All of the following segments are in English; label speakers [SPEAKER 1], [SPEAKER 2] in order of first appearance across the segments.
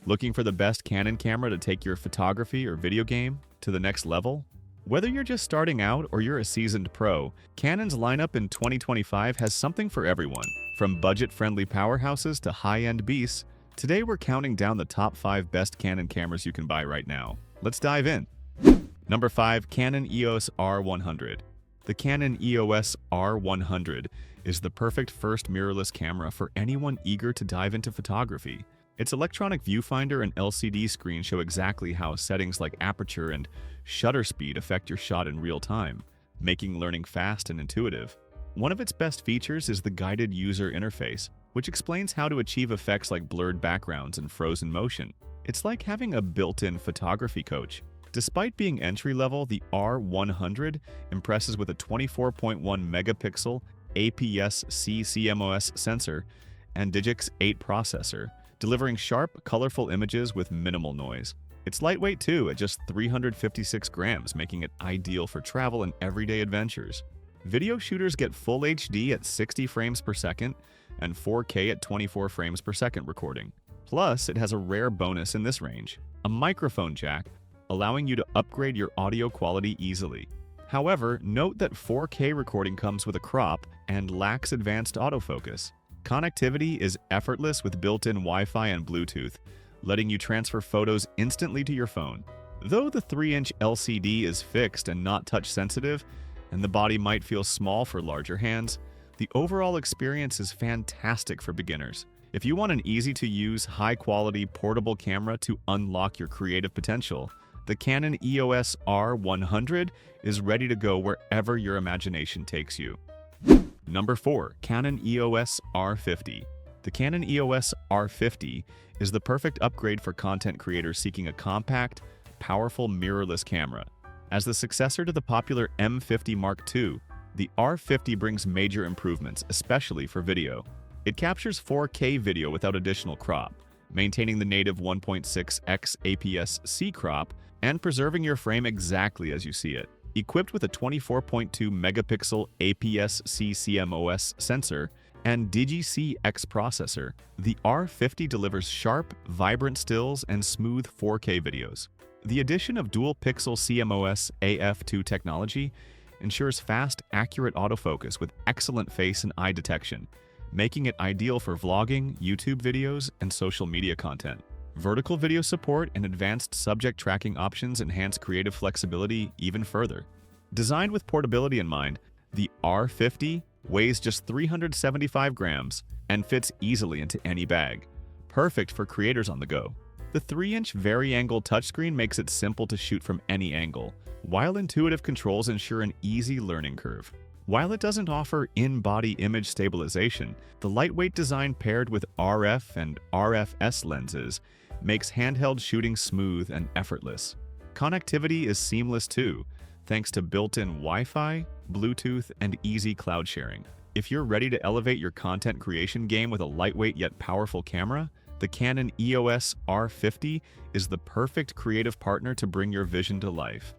[SPEAKER 1] Looking for the best Canon camera to take your photography or video game to the next level? Whether you're just starting out or you're a seasoned pro, Canon's lineup in 2025 has something for everyone. From budget-friendly powerhouses to high-end beasts, today we're counting down the top 5 best Canon cameras you can buy right now. Let's dive in. Number 5. Canon EOS R100. The Canon EOS R100 is the perfect first mirrorless camera for anyone eager to dive into photography. Its electronic viewfinder and LCD screen show exactly how settings like aperture and shutter speed affect your shot in real time, making learning fast and intuitive. One of its best features is the guided user interface, which explains how to achieve effects like blurred backgrounds and frozen motion. It's like having a built-in photography coach. Despite being entry-level, the R100 impresses with a 24.1 megapixel APS-C CMOS sensor and Digix 8 processor, delivering sharp, colorful images with minimal noise. It's lightweight too, at just 356 grams, making it ideal for travel and everyday adventures. Video shooters get full HD at 60 frames per second and 4K at 24 frames per second recording. Plus, it has a rare bonus in this range, a microphone jack, allowing you to upgrade your audio quality easily. However, note that 4K recording comes with a crop and lacks advanced autofocus. Connectivity is effortless with built-in Wi-Fi and Bluetooth, letting you transfer photos instantly to your phone. Though the 3-inch LCD is fixed and not touch-sensitive, and the body might feel small for larger hands, the overall experience is fantastic for beginners. If you want an easy-to-use, high-quality, portable camera to unlock your creative potential, the Canon EOS R100 is ready to go wherever your imagination takes you. Number 4. Canon EOS R50. The Canon EOS R50 is the perfect upgrade for content creators seeking a compact, powerful mirrorless camera. As the successor to the popular M50 Mark II, the R50 brings major improvements, especially for video. It captures 4K video without additional crop, maintaining the native 1.6x APS-C crop and preserving your frame exactly as you see it. Equipped with a 24.2 megapixel APS-C CMOS sensor and Digix 8 processor, the R50 delivers sharp, vibrant stills and smooth 4K videos. The addition of dual-pixel CMOS AF2 technology ensures fast, accurate autofocus with excellent face and eye detection, making it ideal for vlogging, YouTube videos, and social media content. Vertical video support and advanced subject tracking options enhance creative flexibility even further. Designed with portability in mind, the R50 weighs just 375 grams and fits easily into any bag, perfect for creators on the go. The 3-inch vari-angle touchscreen makes it simple to shoot from any angle, while intuitive controls ensure an easy learning curve. While it doesn't offer in-body image stabilization, the lightweight design paired with RF and RFS lenses makes handheld shooting smooth and effortless. Connectivity is seamless too, thanks to built-in Wi-Fi, Bluetooth, and easy cloud sharing. If you're ready to elevate your content creation game with a lightweight yet powerful camera, the Canon EOS R50 is the perfect creative partner to bring your vision to life.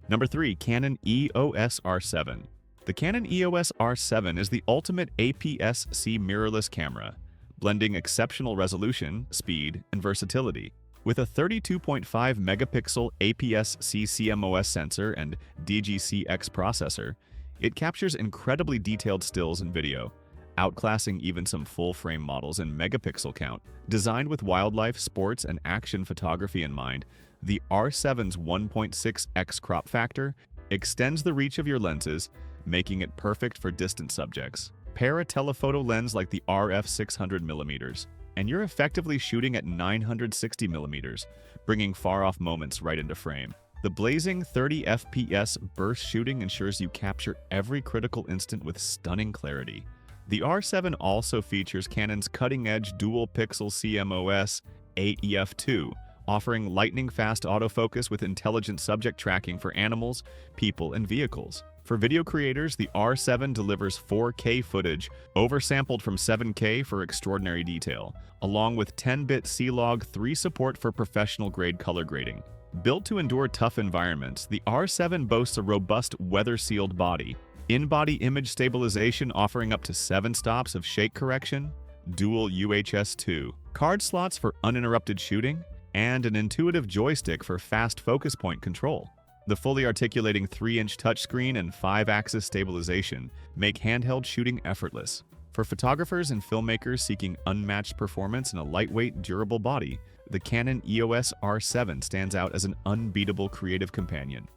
[SPEAKER 1] Number 3. Canon EOS R7. The Canon EOS R7 is the ultimate APS-C mirrorless camera, blending exceptional resolution, speed, and versatility. With a 32.5 megapixel APS-C CMOS sensor and Digix 8 processor, it captures incredibly detailed stills and video, outclassing even some full-frame models in megapixel count. Designed with wildlife, sports, and action photography in mind, the R7's 1.6x crop factor extends the reach of your lenses, making it perfect for distant subjects. Pair a telephoto lens like the RF 600mm, and you're effectively shooting at 960mm, bringing far-off moments right into frame. The blazing 30 FPS burst shooting ensures you capture every critical instant with stunning clarity. The R7 also features Canon's cutting-edge dual-pixel CMOS 8EF2, offering lightning-fast autofocus with intelligent subject tracking for animals, people, and vehicles. For video creators, the R7 delivers 4K footage, oversampled from 7K for extraordinary detail, along with 10-bit C-Log 3 support for professional-grade color grading. Built to endure tough environments, the R7 boasts a robust weather-sealed body, in-body image stabilization offering up to 7 stops of shake correction, dual UHS-2, card slots for uninterrupted shooting, and an intuitive joystick for fast focus point control. The fully articulating 3-inch touchscreen and 5-axis stabilization make handheld shooting effortless. For photographers and filmmakers seeking unmatched performance in a lightweight, durable body, the Canon EOS R7 stands out as an unbeatable creative companion.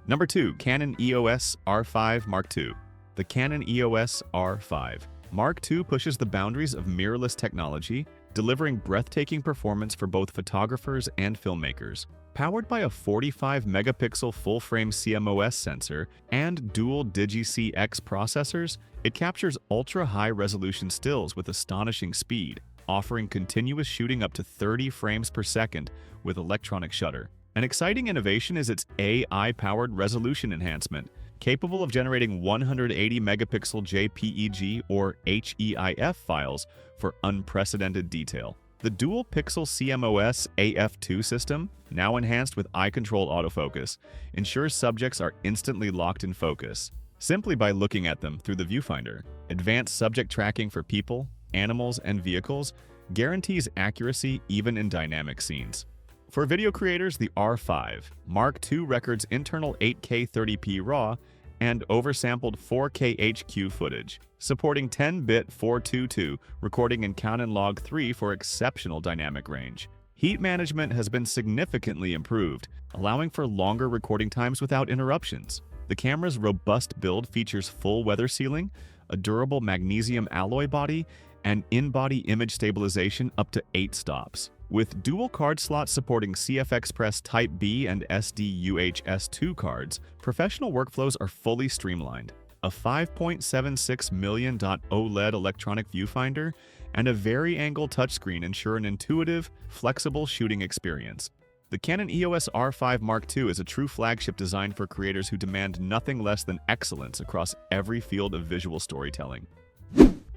[SPEAKER 1] Number 2. Canon EOS R5 Mark II. The Canon EOS R5 Mark II pushes the boundaries of mirrorless technology, delivering breathtaking performance for both photographers and filmmakers. Powered by a 45-megapixel full-frame CMOS sensor and dual Digi-CX processors, it captures ultra-high-resolution stills with astonishing speed, offering continuous shooting up to 30 frames per second with electronic shutter. An exciting innovation is its AI-powered resolution enhancement, capable of generating 180-megapixel JPEG or HEIF files for unprecedented detail. The dual-pixel CMOS AF2 system, now enhanced with eye-control autofocus, ensures subjects are instantly locked in focus, simply by looking at them through the viewfinder. Advanced subject tracking for people, animals, and vehicles guarantees accuracy even in dynamic scenes. For video creators, the R5 Mark II records internal 8K 30p RAW and oversampled 4K HQ footage, supporting 10-bit 422 recording in Canon Log 3 for exceptional dynamic range. Heat management has been significantly improved, allowing for longer recording times without interruptions. The camera's robust build features full weather sealing, a durable magnesium alloy body, and in-body image stabilization up to 8 stops. With dual card slots supporting CF Express Type B and SD UHS-2 cards, professional workflows are fully streamlined. A 5.76 million OLED electronic viewfinder and a vari-angle touchscreen ensure an intuitive, flexible shooting experience. The Canon EOS R5 Mark II is a true flagship designed for creators who demand nothing less than excellence across every field of visual storytelling.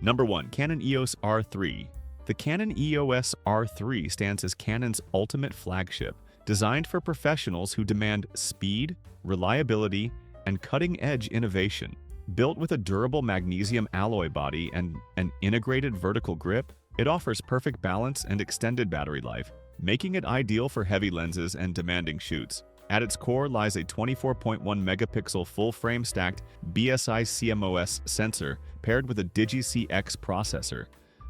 [SPEAKER 1] Number 1. Canon EOS R3. The Canon EOS R3 stands as Canon's ultimate flagship, designed for professionals who demand speed, reliability, and cutting-edge innovation. Built with a durable magnesium alloy body and an integrated vertical grip, it offers perfect balance and extended battery life, making it ideal for heavy lenses and demanding shoots. At its core lies a 24.1-megapixel full-frame stacked BSI CMOS sensor paired with a Digi-CX processor,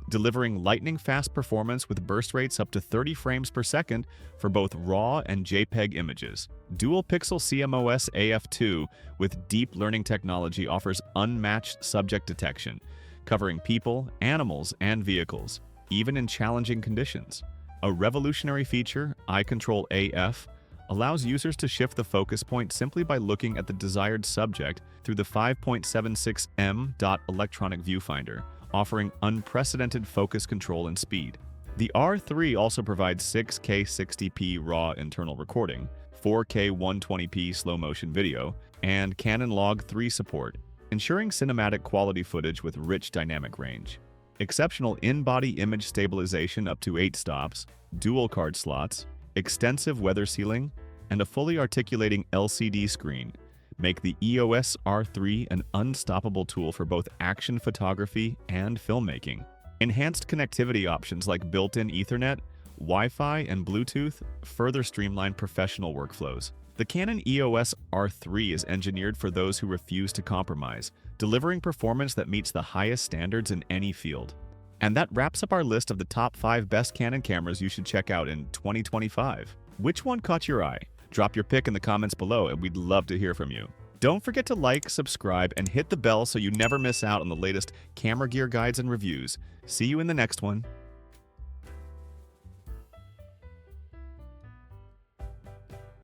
[SPEAKER 1] delivering lightning-fast performance with burst rates up to 30 frames per second for both RAW and JPEG images. Dual-pixel CMOS AF2 with deep learning technology offers unmatched subject detection, covering people, animals, and vehicles, even in challenging conditions. A revolutionary feature, Eye Control AF, allows users to shift the focus point simply by looking at the desired subject through the 5.76M electronic viewfinder, offering unprecedented focus control and speed. The R3 also provides 6K 60p RAW internal recording, 4K 120p slow-motion video, and Canon Log 3 support, ensuring cinematic quality footage with rich dynamic range. Exceptional in-body image stabilization up to 8 stops, dual card slots, extensive weather sealing, and a fully articulating LCD screen make the EOS R3 an unstoppable tool for both action photography and filmmaking. Enhanced connectivity options like built-in Ethernet, Wi-Fi, and Bluetooth further streamline professional workflows. The Canon EOS R3 is engineered for those who refuse to compromise, delivering performance that meets the highest standards in any field. And that wraps up our list of the top 5 best Canon cameras you should check out in 2025. Which one caught your eye? Drop your pick in the comments below and we'd love to hear from you. Don't forget to like, subscribe, and hit the bell so you never miss out on the latest camera gear guides and reviews. See you in the next one.